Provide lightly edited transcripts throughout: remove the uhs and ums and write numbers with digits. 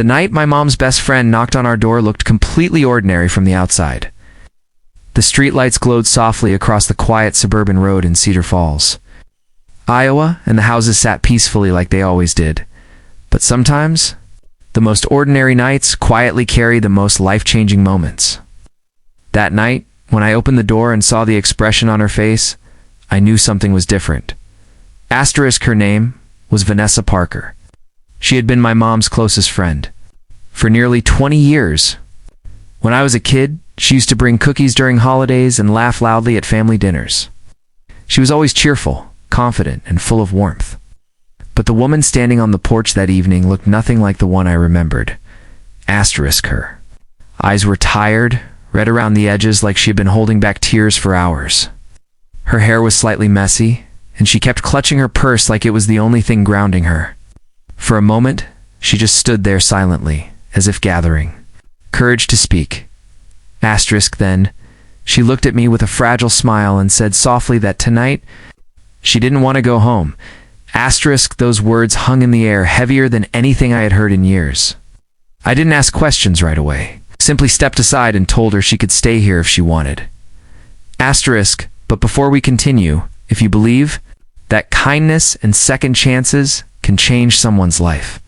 The night my mom's best friend knocked on our door looked completely ordinary from the outside. The streetlights glowed softly across the quiet suburban road in Cedar Falls, Iowa, and the houses sat peacefully like they always did. But sometimes, the most ordinary nights quietly carry the most life-changing moments. That night, when I opened the door and saw the expression on her face, I knew something was different. Asterisk her name was Vanessa Parker. She had been my mom's closest friend for nearly 20 years. When I was a kid, she used to bring cookies during holidays and laugh loudly at family dinners. She was always cheerful, confident, and full of warmth. But the woman standing on the porch that evening looked nothing like the one I remembered. Asterisk her. Eyes were tired, red around the edges like she had been holding back tears for hours. Her hair was slightly messy, and she kept clutching her purse like it was the only thing grounding her. For a moment, she just stood there silently, as if gathering courage to speak. Asterisk then, she looked at me with a fragile smile and said softly that tonight, she didn't want to go home. Asterisk, those words hung in the air, heavier than anything I had heard in years. I didn't ask questions right away, simply stepped aside and told her she could stay here if she wanted. Asterisk, but before we continue, if you believe that kindness and second chances can change someone's life,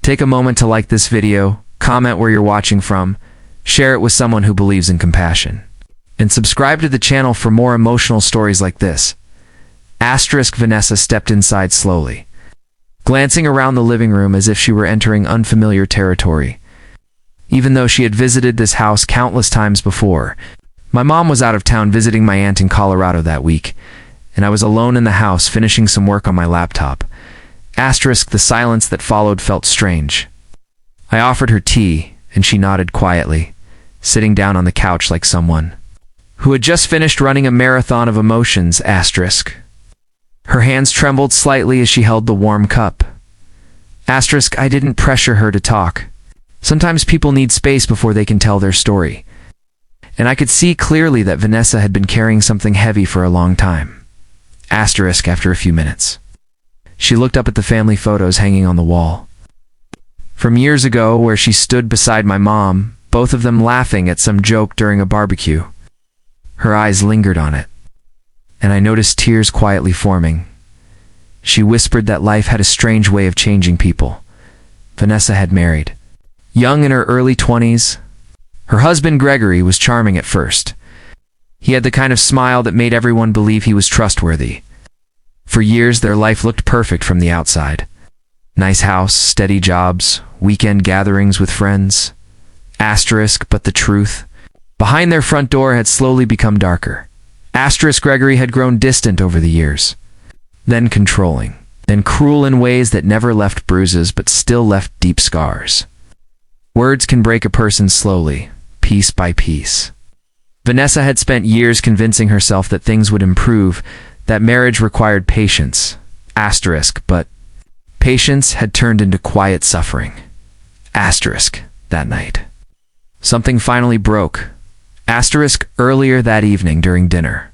take a moment to like this video, comment where you're watching from, share it with someone who believes in compassion, and subscribe to the channel for more emotional stories like this. Asterisk Vanessa stepped inside slowly, glancing around the living room as if she were entering unfamiliar territory. Even though she had visited this house countless times before, my mom was out of town visiting my aunt in Colorado that week, and I was alone in the house finishing some work on my laptop. Asterisk, the silence that followed felt strange. I offered her tea, and she nodded quietly, sitting down on the couch like someone who had just finished running a marathon of emotions. Asterisk. Her hands trembled slightly as she held the warm cup. Asterisk, I didn't pressure her to talk. Sometimes people need space before they can tell their story. And I could see clearly that Vanessa had been carrying something heavy for a long time. Asterisk, after a few minutes, she looked up at the family photos hanging on the wall from years ago, where she stood beside my mom, both of them laughing at some joke during a barbecue. Her eyes lingered on it, and I noticed tears quietly forming. She whispered that life had a strange way of changing people. Vanessa had married, young in her early 20s. Her husband Gregory was charming at first. He had the kind of smile that made everyone believe he was trustworthy. For years, their life looked perfect from the outside. Nice house, steady jobs, weekend gatherings with friends. Asterisk, but the truth behind their front door had slowly become darker. Asterisk, Gregory had grown distant over the years, then controlling, then cruel in ways that never left bruises but still left deep scars. Words can break a person slowly, piece by piece. Vanessa had spent years convincing herself that things would improve, that marriage required patience. Asterisk, but patience had turned into quiet suffering. Asterisk, that night, something finally broke. Asterisk, earlier that evening during dinner,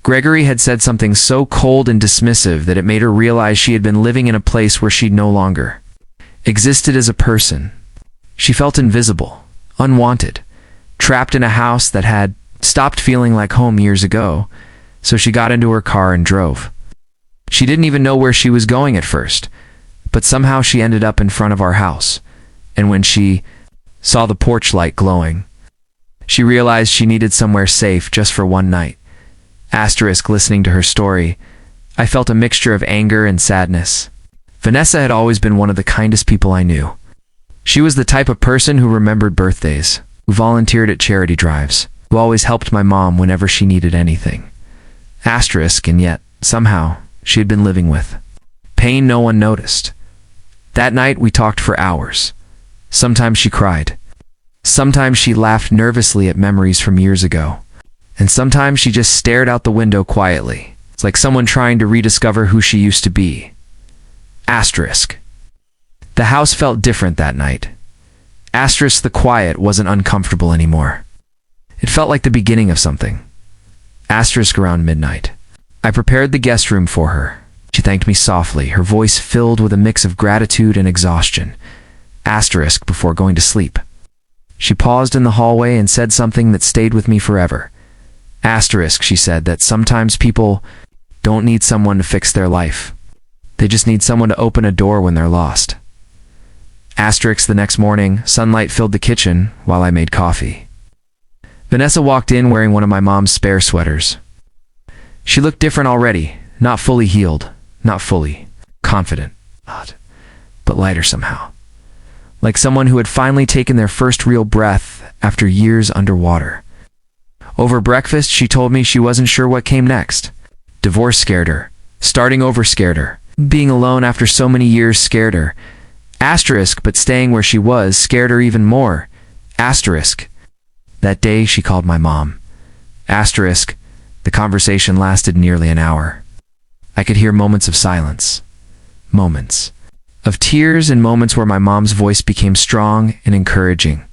Gregory had said something so cold and dismissive that it made her realize she had been living in a place where she no longer existed as a person. She felt invisible, unwanted, trapped in a house that had stopped feeling like home years ago, so she got into her car and drove. She didn't even know where she was going at first, but somehow she ended up in front of our house, and when she saw the porch light glowing, she realized she needed somewhere safe just for one night. Asterisk, listening to her story, I felt a mixture of anger and sadness. Vanessa had always been one of the kindest people I knew. She was the type of person who remembered birthdays, who volunteered at charity drives, who always helped my mom whenever she needed anything. Asterisk, and yet, somehow, she had been living with pain no one noticed. That night we talked for hours. Sometimes she cried. Sometimes she laughed nervously at memories from years ago. And sometimes she just stared out the window quietly. It's like someone trying to rediscover who she used to be. Asterisk. The house felt different that night. Asterisk, the quiet wasn't uncomfortable anymore. It felt like the beginning of something. Asterisk, around midnight, I prepared the guest room for her. She thanked me softly, her voice filled with a mix of gratitude and exhaustion. asterisk before going to sleep. She paused in the hallway and said something that stayed with me forever. Asterisk, she said that sometimes people don't need someone to fix their life. They just need someone to open a door when they're lost. Asterisk, the next morning, sunlight filled the kitchen while I made coffee. Vanessa walked in wearing one of my mom's spare sweaters. She looked different already, not fully healed, not fully confident, but lighter somehow. Like someone who had finally taken their first real breath after years underwater. Over breakfast, she told me she wasn't sure what came next. Divorce scared her. Starting over scared her. Being alone after so many years scared her. Asterisk, but staying where she was scared her even more. Asterisk. That day, she called my mom. Asterisk. The conversation lasted nearly an hour. I could hear moments of silence. Moments of tears and moments where my mom's voice became strong and encouraging.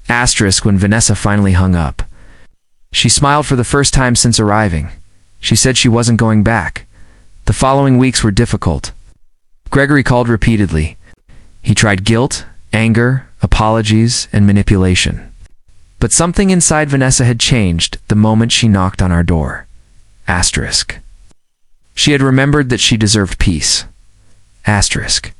Asterisk, when Vanessa finally hung up. She smiled for the first time since arriving. She said she wasn't going back. The following weeks were difficult. Gregory called repeatedly. He tried guilt, anger, apologies, and manipulation. But something inside Vanessa had changed the moment she knocked on our door. Asterisk. She had remembered that she deserved peace. Asterisk.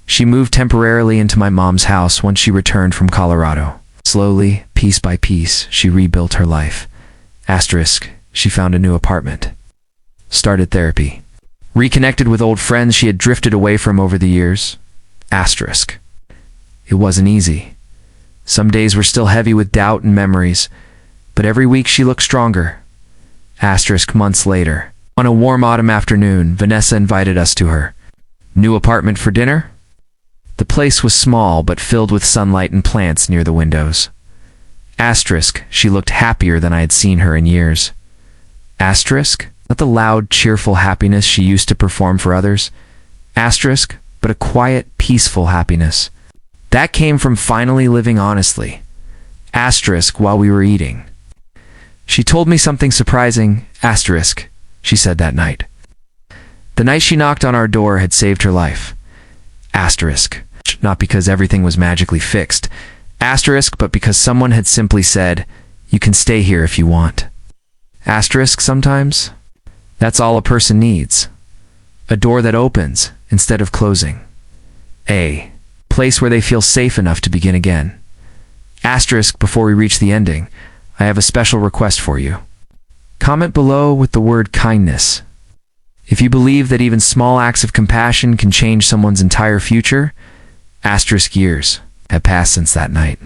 She moved temporarily into my mom's house once she returned from Colorado. Slowly, piece by piece, she rebuilt her life. Asterisk. She found a new apartment. Started therapy. Reconnected with old friends she had drifted away from over the years. Asterisk. It wasn't easy. Some days were still heavy with doubt and memories, but every week she looked stronger. Asterisk, months later. On a warm autumn afternoon, Vanessa invited us to her new apartment for dinner. The place was small but filled with sunlight and plants near the windows. Asterisk, she looked happier than I had seen her in years. Asterisk, not the loud, cheerful happiness she used to perform for others. Asterisk, but a quiet, peaceful happiness. That came from finally living honestly. Asterisk, while we were eating. She told me something surprising. Asterisk, she said that night. The night she knocked on our door had saved her life. Asterisk, not because everything was magically fixed. Asterisk, but because someone had simply said, "You can stay here if you want." Asterisk, sometimes that's all a person needs. A door that opens instead of closing. A place where they feel safe enough to begin again. Asterisk, before we reach the ending, I have a special request for you. Comment below with the word kindness. If you believe that even small acts of compassion can change someone's entire future, asterisk, years have passed since that night.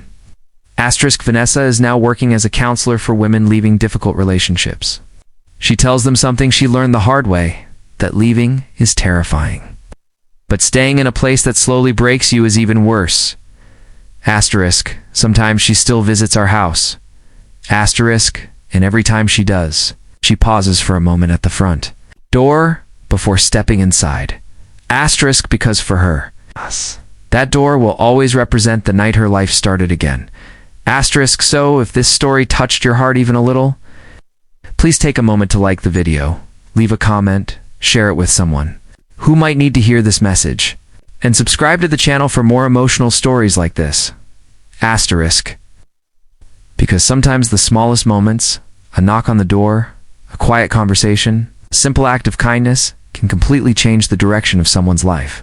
Asterisk, Vanessa is now working as a counselor for women leaving difficult relationships. She tells them something she learned the hard way, that leaving is terrifying. But staying in a place that slowly breaks you is even worse. Asterisk, sometimes she still visits our house. Asterisk, and every time she does, she pauses for a moment at the front door before stepping inside. Asterisk, because for her, that door will always represent the night her life started again. Asterisk, so if this story touched your heart even a little, please take a moment to like the video, leave a comment, share it with someone who might need to hear this message, and subscribe to the channel for more emotional stories like this. Asterisk. Because sometimes the smallest moments, a knock on the door, a quiet conversation, a simple act of kindness, can completely change the direction of someone's life.